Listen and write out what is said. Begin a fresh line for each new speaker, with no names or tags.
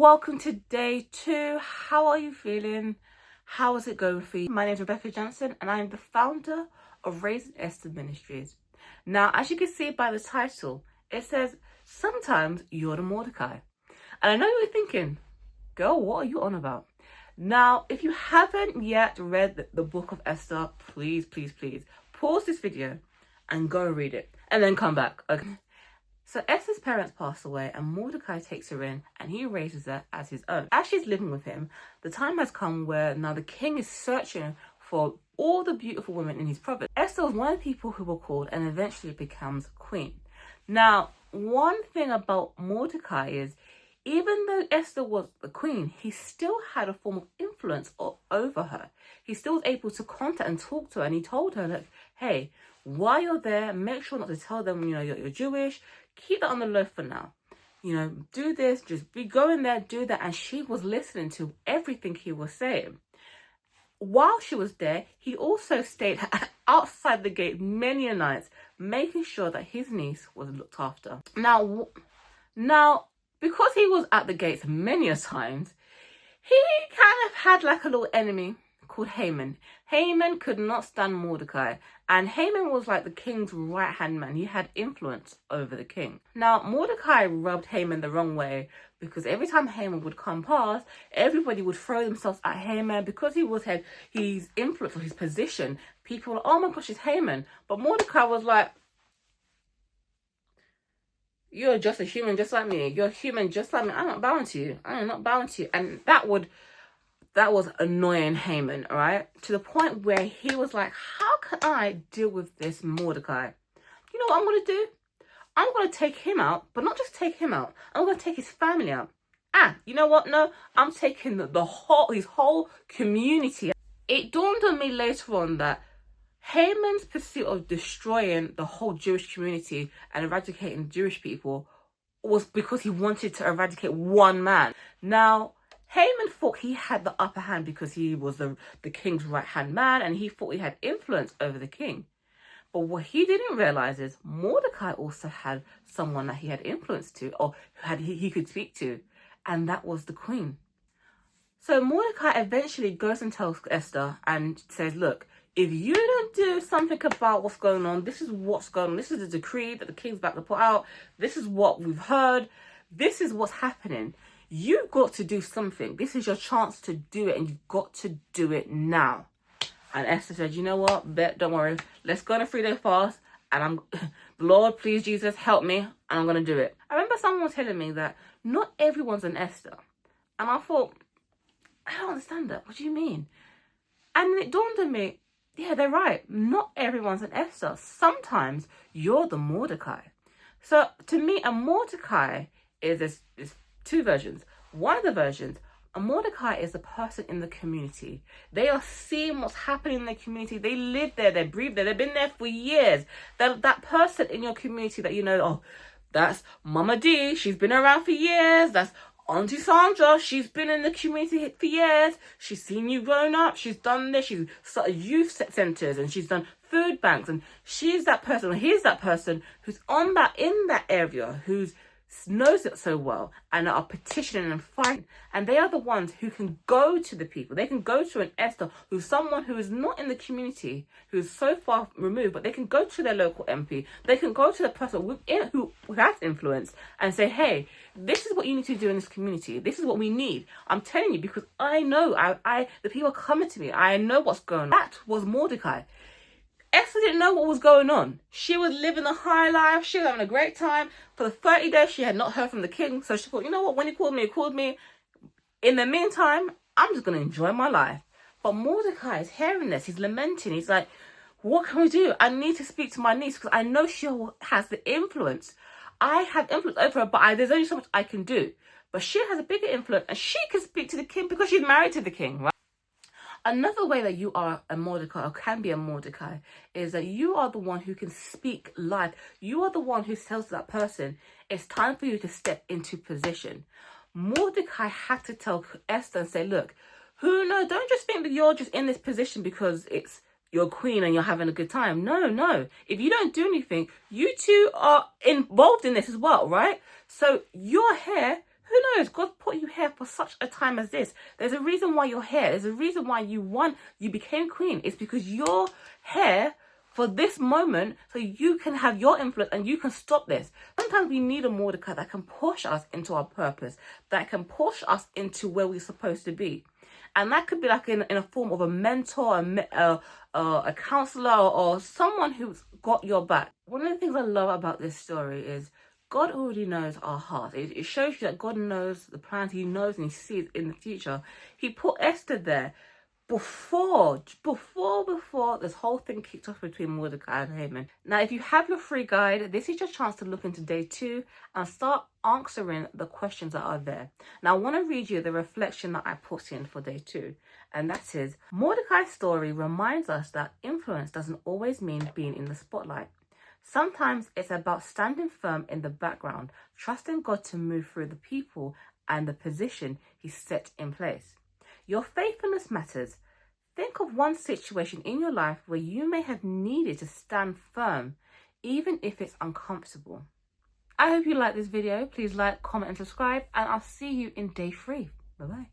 welcome to day 2. How are you feeling? How is it going for you? My name is Rebecca Johnson and I am the founder of Raising Esther Ministries. Now, as you can see by the title, it says, sometimes you're the Mordecai. And I know you're thinking, girl, what are you on about? Now, if you haven't yet read the Book of Esther, please pause this video and go read it and then come back, okay? So Esther's parents pass away and Mordecai takes her in and he raises her as his own. As she's living with him, the time has come where now the king is searching for all the beautiful women in his province. Esther was one of the people who were called and eventually becomes queen. Now, one thing about Mordecai is, even though Esther was the queen, he still had a form of influence over her. He still was able to contact and talk to her, and he told her that, hey, while you're there, make sure not to tell them, you're Jewish. Keep that on the low for now. Do this, just be going there, do that. And she was listening to everything he was saying. While she was there, he also stayed outside the gate many a nights, making sure that his niece was looked after. Now, because he was at the gates many a times, he kind of had like a little enemy called Haman. Haman could not stand Mordecai, and Haman was like the king's right-hand man. He had influence over the king. Now, Mordecai rubbed Haman the wrong way, because every time Haman would come past, everybody would throw themselves at Haman because he had his influence or his position. People were, oh my gosh, it's Haman. But Mordecai was like, you're just a human just like me. You're human just like me. I'm not bowing to you. I am not bowing to you. And that was annoying Haman, right? To the point where he was like, how can I deal with this Mordecai? You know what I'm going to do? I'm going to take him out, but not just take him out. I'm going to take his family out. You know what? No, I'm taking his whole community. It dawned on me later on that Haman's pursuit of destroying the whole Jewish community and eradicating Jewish people was because he wanted to eradicate one man. Now, Haman thought he had the upper hand because he was the king's right-hand man and he thought he had influence over the king. But what he didn't realize is Mordecai also had someone that he had influence to, or he could speak to, and that was the queen. So Mordecai eventually goes and tells Esther and says, look, if you don't do something about what's going on, this is what's going on. This is the decree that the king's about to put out. This is what we've heard. This is what's happening. You've got to do something. This is your chance to do it, and you've got to do it now. And Esther said, you know what? Don't worry. Let's go on a 3-day fast. And Lord, please, Jesus, help me. And I'm going to do it. I remember someone was telling me that not everyone's an Esther. And I thought, I don't understand that. What do you mean? And it dawned on me, yeah, they're right. Not everyone's an Esther. Sometimes you're the Mordecai. So to me, a Mordecai is two versions. One of the versions, a Mordecai is the person in the community. They are seeing what's happening in the community. They live there, they breathe there, they've been there for years. That person in your community that oh, that's Mama D, she's been around for years. That's Auntie Sandra, she's been in the community for years. She's seen you growing up. She's done this. She's started youth centers and she's done food banks. And she's that person, or he's that person who's in that area, who knows it so well and are petitioning and fighting. And they are the ones who can go to the people. They can go to an Esther, who's someone who is not in the community, who is so far removed, but they can go to their local MP. They can go to the person who has influence and say, hey, this is what you need to do in this community. This is what we need. I'm telling you, because I know, the people are coming to me. I know what's going on. That was Mordecai. Esther didn't know what was going on. She was living a high life. She was having a great time. For the 30 days, she had not heard from the king. So she thought, you know what? When he called me. In the meantime, I'm just going to enjoy my life. But Mordecai is hearing this. He's lamenting. He's like, what can we do? I need to speak to my niece because I know she has the influence. I have influence over her, but there's only so much I can do. But she has a bigger influence and she can speak to the king because she's married to the king, right? Another way that you are a Mordecai, or can be a Mordecai, is that you are the one who can speak life. You are the one who tells that person, it's time for you to step into position. Mordecai had to tell Esther and say, look, don't just think that you're just in this position because it's your queen and you're having a good time. No. If you don't do anything, you two are involved in this as well, right? So you're here Who knows? God put you here for such a time as this. There's a reason why you're here. There's a reason why you became queen. It's because you're here for this moment, so you can have your influence and you can stop this. Sometimes we need a Mordecai that can push us into our purpose, that can push us into where we're supposed to be. And that could be like in a form of a mentor, a counselor, or someone who's got your back. One of the things I love about this story is God already knows our hearts. It shows you that God knows the plans. He knows and he sees in the future. He put Esther there before this whole thing kicked off between Mordecai and Haman. Now, if you have your free guide, this is your chance to look into day 2 and start answering the questions that are there. Now, I want to read you the reflection that I put in for day 2, and that is, Mordecai's story reminds us that influence doesn't always mean being in the spotlight. Sometimes it's about standing firm in the background, trusting God to move through the people and the position he set in place. Your faithfulness matters. Think of one situation in your life where you may have needed to stand firm, even if it's uncomfortable. I hope you like this video. Please like, comment and subscribe, and I'll see you in day 3. Bye-bye.